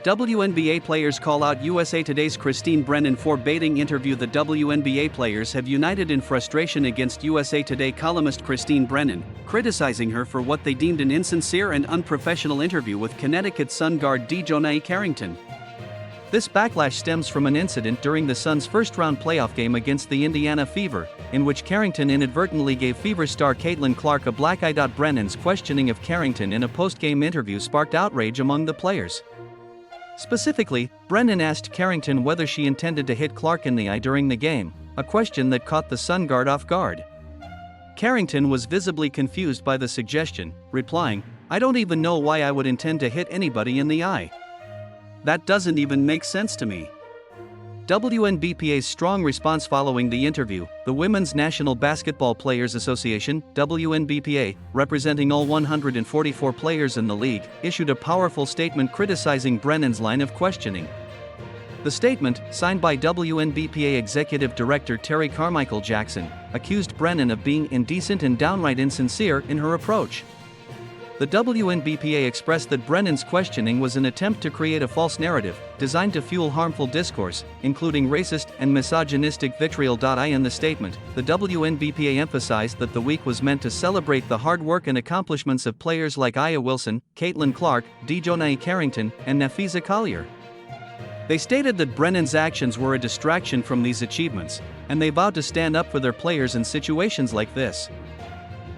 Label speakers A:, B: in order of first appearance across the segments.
A: WNBA players call out USA Today's Christine Brennan for baiting interview. The WNBA players have united in frustration against USA Today columnist Christine Brennan, criticizing her for what they deemed an insincere and unprofessional interview with Connecticut Sun guard DeJounte Carrington. This backlash stems from an incident during the Suns' first-round playoff game against the Indiana Fever, in which Carrington inadvertently gave Fever star Caitlin Clark a black eye. Brennan's questioning of Carrington in a post-game interview sparked outrage among the players. Specifically, Brennan asked Carrington whether she intended to hit Clark in the eye during the game, a question that caught the Sun guard off guard. Carrington was visibly confused by the suggestion, replying, "I don't even know why I would intend to hit anybody in the eye. That doesn't even make sense to me." WNBPA's strong response following the interview, the Women's National Basketball Players Association, WNBPA, representing all 144 players in the league, issued a powerful statement criticizing Brennan's line of questioning. The statement, signed by WNBPA Executive Director Terry Carmichael Jackson, accused Brennan of being indecent and downright insincere in her approach. The WNBPA expressed that Brennan's questioning was an attempt to create a false narrative, designed to fuel harmful discourse, including racist and misogynistic vitriol. In the statement, the WNBPA emphasized that the week was meant to celebrate the hard work and accomplishments of players like Aya Wilson, Caitlin Clark, DeJounte Carrington, and Nafisa Collier. They stated that Brennan's actions were a distraction from these achievements, and they vowed to stand up for their players in situations like this.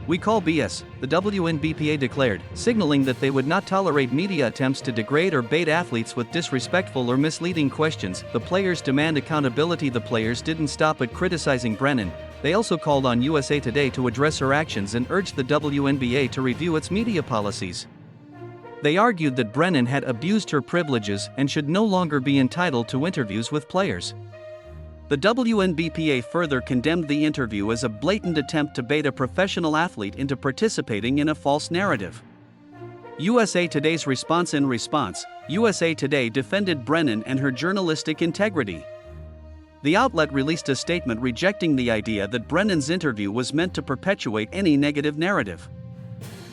A: "We call BS," the WNBPA declared, signaling that they would not tolerate media attempts to degrade or bait athletes with disrespectful or misleading questions. The players demand accountability. The players didn't stop at criticizing Brennan. They also called on USA Today to address her actions and urged the WNBA to review its media policies. They argued that Brennan had abused her privileges and should no longer be entitled to interviews with players. The WNBPA further condemned the interview as a blatant attempt to bait a professional athlete into participating in a false narrative. USA Today's response: in response, USA Today defended Brennan and her journalistic integrity. The outlet released a statement rejecting the idea that Brennan's interview was meant to perpetuate any negative narrative.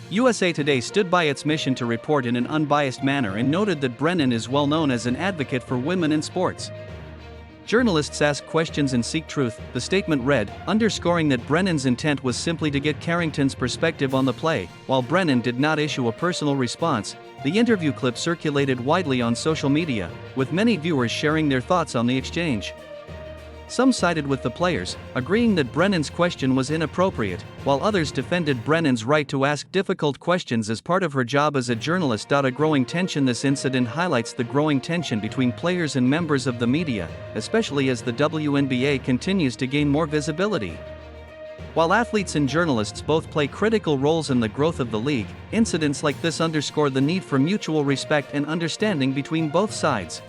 A: USA Today stood by its mission to report in an unbiased manner and noted that Brennan is well known as an advocate for women in sports. "Journalists ask questions and seek truth," the statement read, underscoring that Brennan's intent was simply to get Carrington's perspective on the play. While Brennan did not issue a personal response, the interview clip circulated widely on social media, with many viewers sharing their thoughts on the exchange. Some sided with the players, agreeing that Brennan's question was inappropriate, while others defended Brennan's right to ask difficult questions as part of her job as a journalist. A growing tension. This incident highlights the growing tension between players and members of the media, especially as the WNBA continues to gain more visibility. While athletes and journalists both play critical roles in the growth of the league, incidents like this underscore the need for mutual respect and understanding between both sides.